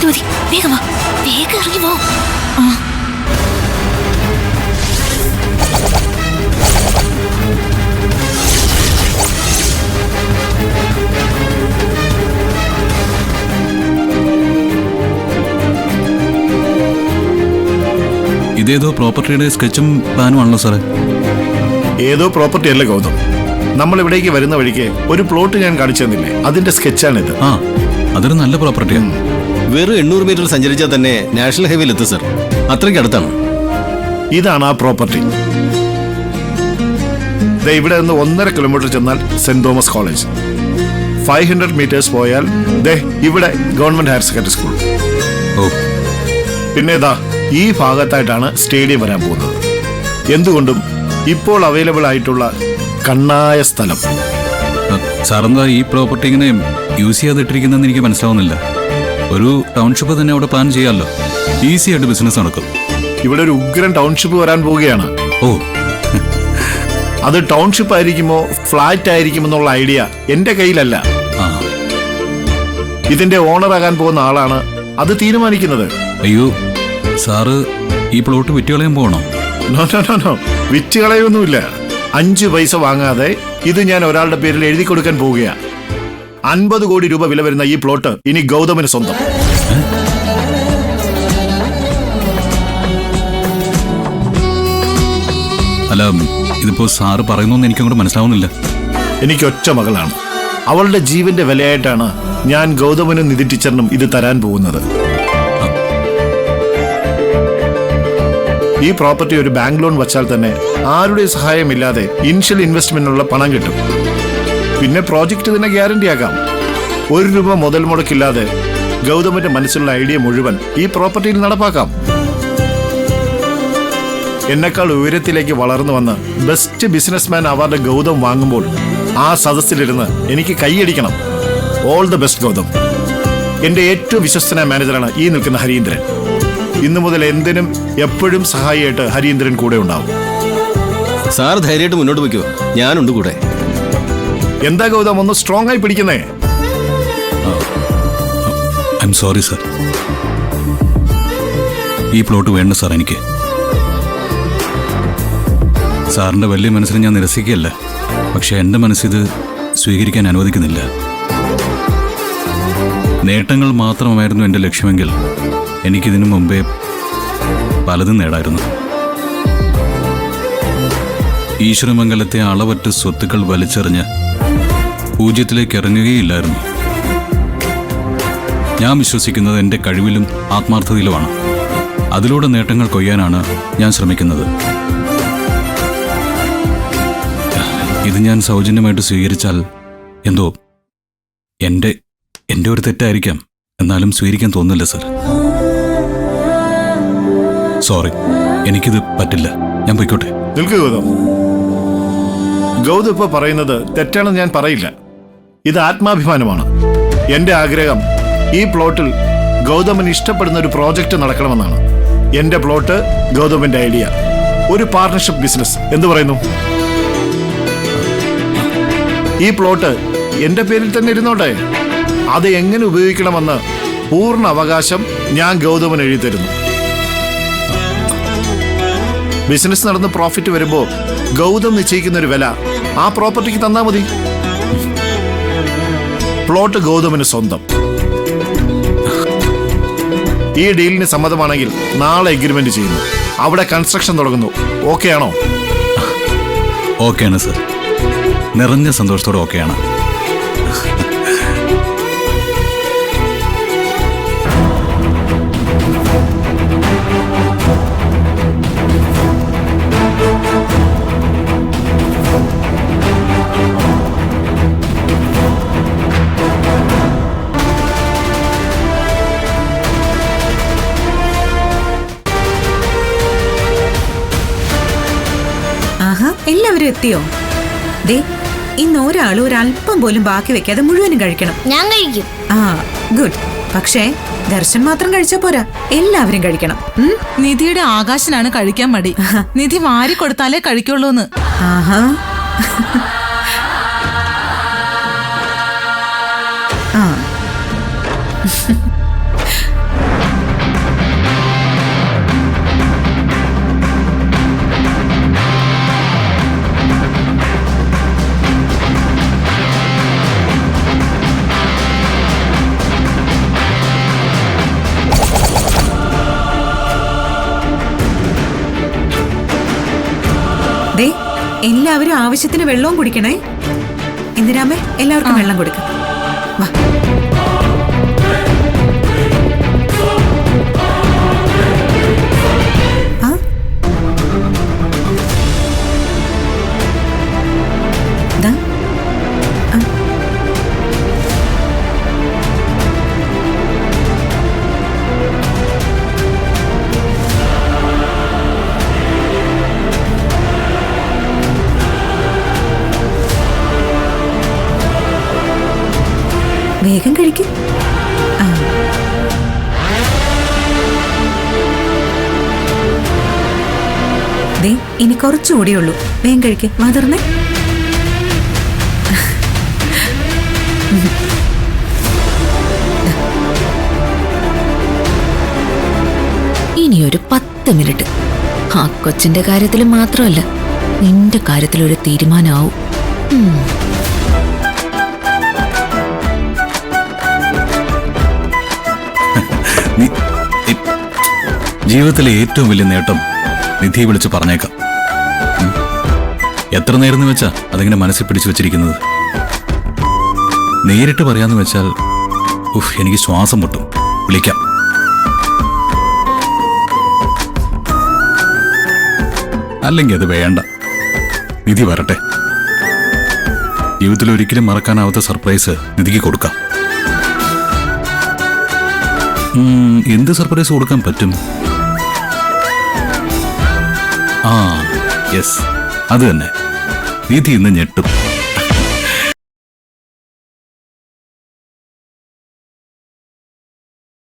മതി മതി, വേഗം വാ, വേഗം ഇറങ്ങി പോ. ഇതേതോ പ്രോപ്പർട്ടിയുടെ സ്കെച്ചും പ്ലാനും ആണല്ലോ സാറേ. ഏതോ പ്രോപ്പർട്ടി അല്ല ഗൗതം, നമ്മൾ ഇവിടേക്ക് വരുന്ന വഴിക്ക് ഒരു പ്ലോട്ട് ഞാൻ കാണിച്ചു തന്നില്ലേ, അതിന്റെ സ്കെച്ചാണിത്. ആ, അതൊരു നല്ല പ്രോപ്പർട്ടിയാണ്. വെറും 800 മീറ്റർ സഞ്ചരിച്ചാൽ തന്നെ നാഷണൽ ഹൈവേയിൽ എത്തും സർ. അത്രയ്ക്ക് അടുത്താണ്. ഇതാണ് ആ പ്രോപ്പർട്ടി. ഇവിടെ നിന്ന് 1.5 കിലോമീറ്റർ ചെന്നാൽ സെന്റ് തോമസ് കോളേജ്, 500 മീറ്റേഴ്സ് പോയാൽ ഇവിടെ ഗവൺമെന്റ് ഹയർ സെക്കൻഡറി സ്കൂൾ. ഓ, പിന്നെ ഈ ഭാഗത്തായിട്ടാണ് സ്റ്റേഡിയം വരാൻ പോകുന്നത്. എന്തുകൊണ്ടും ഇപ്പോൾ അവൈലബിൾ ആയിട്ടുള്ള കണ്ണായ സ്ഥലം. സാറെന്താ ഈ പ്രോപ്പർട്ടി ഇങ്ങനെ യൂസ് ചെയ്യാതിട്ടിരിക്കുന്നതെന്ന് എനിക്ക് മനസ്സിലാവുന്നില്ല. ഒരു ടൗൺഷിപ്പ് തന്നെ അവിടെ പ്ലാൻ ചെയ്യാമല്ലോ, ഈസി ആയിട്ട് ബിസിനസ് നടക്കും. ഇവിടെ ഒരു ഉഗ്രൻ ടൗൺഷിപ്പ് വരാൻ പോവുകയാണ്. ഓ, അത് ടൗൺഷിപ്പ് ആയിരിക്കുമോ ഫ്ലാറ്റ് ആയിരിക്കുമെന്നുള്ള ഐഡിയ എന്റെ കയ്യിലല്ല. ഇതിന്റെ ഓണർ ആകാൻ പോകുന്ന ആളാണ് അത് തീരുമാനിക്കുന്നത്. അയ്യോ സാറ് ഈ പ്ലോട്ട് വിറ്റുകളയാൻ പോകണോ? നോ നോ നോ നോ, വിറ്റുകളയൊന്നുമില്ല. 5 പൈസ വാങ്ങാതെ ഇത് ഞാൻ ഒരാളുടെ പേരിൽ എഴുതി കൊടുക്കാൻ പോവുകയാണ്. 50 കോടി രൂപ വില വരുന്ന ഈ പ്ലോട്ട് ഇനി ഗൗതമിന് സ്വന്തം. അല്ല, ഇതിപ്പോ സാറ് പറയുന്നൊന്നും എനിക്കങ്ങോട്ട് മനസ്സിലാവുന്നില്ല. എനിക്ക് ഒറ്റ മകളാണ്. അവളുടെ ജീവന്റെ വിലയായിട്ടാണ് ഞാൻ ഗൗതമനും നിധി ടീച്ചറിനും ഇത് തരാൻ പോകുന്നത്. ഈ പ്രോപ്പർട്ടി ഒരു ബാങ്ക് ലോൺ വച്ചാൽ തന്നെ ആരുടെ സഹായമില്ലാതെ ഇനിഷ്യൽ ഇൻവെസ്റ്റ്മെന്റിനുള്ള പണം കിട്ടും. പിന്നെ പ്രോജക്റ്റ് തന്നെ ഗ്യാരണ്ടി ആക്കാം. 1 രൂപ മുതൽ മുടക്കില്ലാതെ ഗൗതമന്റെ മനസ്സിലുള്ള ഐഡിയ മുഴുവൻ ഈ പ്രോപ്പർട്ടിയിൽ നടപ്പാക്കാം. എന്നെക്കാൾ ഉയരത്തിലേക്ക് വളർന്നു വന്ന് ബെസ്റ്റ് ബിസിനസ്മാൻ അവാർഡ് ഗൗതം വാങ്ങുമ്പോൾ ആ സദസ്സിലിരുന്ന് എനിക്ക് കൈയടിക്കണം. All the best Gautham. എന്റെ ഏറ്റവും വിശ്വസ്തനായ മാനേജറാണ് ഈ നിൽക്കുന്ന ഹരീന്ദ്രൻ. ഇന്നു മുതൽ എന്തിനും എപ്പോഴും സഹായിയായിട്ട് ഹരീന്ദ്രൻ കൂടെ ഉണ്ടാവും. സാർ ധൈര്യമായിട്ട് മുന്നോട്ട് വയ്ക്കോ, ഞാനുണ്ട് കൂടെ. എന്താ ഗൗതം ഒന്ന് സ്ട്രോങ് ആയി പിടിക്കുന്നേ? ഐ എം സോറി സർ, ഈ പ്ലോട്ട് വേണ്ട സാർ. എനിക്ക് സാറിന്റെ വലിയ മനസ്സിനെ ഞാൻ നിരസിക്കുകയല്ല, പക്ഷെ എൻ്റെ മനസ്സിത് സ്വീകരിക്കാൻ അനുവദിക്കുന്നില്ല. നേട്ടങ്ങൾ മാത്രമായിരുന്നു എൻ്റെ ലക്ഷ്യമെങ്കിൽ എനിക്കിതിനു മുമ്പേ പലതും നേടായിരുന്നു. ഈശ്വരമംഗലത്തെ അളവറ്റ് സ്വത്തുക്കൾ വലിച്ചെറിഞ്ഞ് പൂജ്യത്തിലേക്ക് ഇറങ്ങുകയില്ലായിരുന്നു. ഞാൻ വിശ്വസിക്കുന്നത് എൻ്റെ കഴിവിലും ആത്മാർത്ഥതയിലുമാണ്. അതിലൂടെ നേട്ടങ്ങൾ കൊയ്യാനാണ് ഞാൻ ശ്രമിക്കുന്നത്. ഇത് ഞാൻ സൗജന്യമായിട്ട് സ്വീകരിച്ചാൽ എന്തോ എൻ്റെ ഒരു തെറ്റായിരിക്കാം, എന്നാലും സ്വീകരിക്കാൻ തോന്നില്ല സർ. സോറി, എനിക്കിത് പറ്റില്ല. ഞാൻ പോയിക്കോട്ടെ. നിൽക്കൂ ഗൗതം. ഗൗതം ഇപ്പൊ പറയുന്നത് തെറ്റാണെന്ന് ഞാൻ പറയില്ല. ഇത് ആത്മാഭിമാനമാണ്. എന്റെ ആഗ്രഹം ഈ പ്ലോട്ടിൽ ഗൗതമന് ഇഷ്ടപ്പെടുന്ന ഒരു പ്രോജക്റ്റ് നടക്കണമെന്നാണ്. എന്റെ പ്ലോട്ട്, ഗൗതമിന്റെ ഐഡിയ, ഒരു പാർട്ണർഷിപ്പ് ബിസിനസ്. എന്തു പറയുന്നു? ഈ പ്ലോട്ട് എന്റെ പേരിൽ തന്നെ ഇരുന്നോട്ടെ. അത് എങ്ങനെ ഉപയോഗിക്കണമെന്ന് പൂർണ്ണ അവകാശം ഞാൻ ഗൗതമന് എഴുതി തരുന്നു. ബിസിനസ് നടന്ന് പ്രോഫിറ്റ് വരുമ്പോ ഗൗതം നിശ്ചയിക്കുന്ന ഒരു വില ആ പ്രോപ്പർട്ടിക്ക് തന്നാ മതി. പ്ലോട്ട് ഗൗതമിന് സ്വന്തം. ഈ ഡീലിന് സമ്മതമാണെങ്കിൽ നാളെ എഗ്രിമെന്റ് ചെയ്യുന്നു. അവിടെ കൺസ്ട്രക്ഷൻ തുടങ്ങുന്നു. ഓക്കെ ആണോ? ഓക്കെയാണ് സർ, നിറഞ്ഞ സന്തോഷത്തോടെ ഓക്കെയാണ്. എല്ലാവരും എത്തിയോ? ദേ, ഇന്ന് ഒരാളും ഒരല്പം പോലും ബാക്കി വെക്കാതെ മുഴുവനും കഴിക്കണം. ഞാൻ കഴിക്കും. ആ, ഗുഡ്. പക്ഷേ ദർശൻ മാത്രം കഴിച്ചാ പോരാ, എല്ലാവരും കഴിക്കണം. നിധിയുടെ ആകാശനാണ് കഴിക്കാൻ മടി. നിധി വാരി കൊടുത്താലേ കഴിക്കുള്ളൂന്ന്. ആഹാ. ആ എല്ലാവരും ആവശ്യത്തിന് വെള്ളവും കുടിക്കണേ. എന്തിനാമേ എല്ലാവർക്കും വെള്ളം കൊടുക്കാം. വാ. ആ? ദാ. ആ. വേഗം കഴിക്കും. ദേ ഇനി കുറച്ചുകൂടിയേ ഉള്ളൂ. വേഗം കഴിക്കും. മാതർന്നേ. ഇനിയൊരു 10 മിനിറ്റ്. ആ കൊച്ചിന്റെ കാര്യത്തിൽ മാത്രമല്ല, നിന്റെ കാര്യത്തിലൊരു തീരുമാനമാവും. ജീവിതത്തിലെ ഏറ്റവും വലിയ നേട്ടം നിധി വിളിച്ച് പറഞ്ഞേക്കാം. എത്ര നേരം വെച്ചാ അതിങ്ങനെ മനസ്സിൽ പിടിച്ചു വെച്ചിരിക്കുന്നത്? നേരിട്ട് പറയാന്ന് വെച്ചാൽ എനിക്ക് ശ്വാസം മുട്ടും. വിളിക്കാം. അല്ലെങ്കിൽ അത് വേണ്ട. നിധി വരട്ടെ. ജീവിതത്തിൽ ഒരിക്കലും മറക്കാനാവാത്ത സർപ്രൈസ് നിധിക്ക് കൊടുക്കാം. എന്ത് സർപ്രൈസ് കൊടുക്കാൻ പറ്റും? യെസ്, അത് തന്നെ. നിധി ഇന്ന് ഞെട്ടും.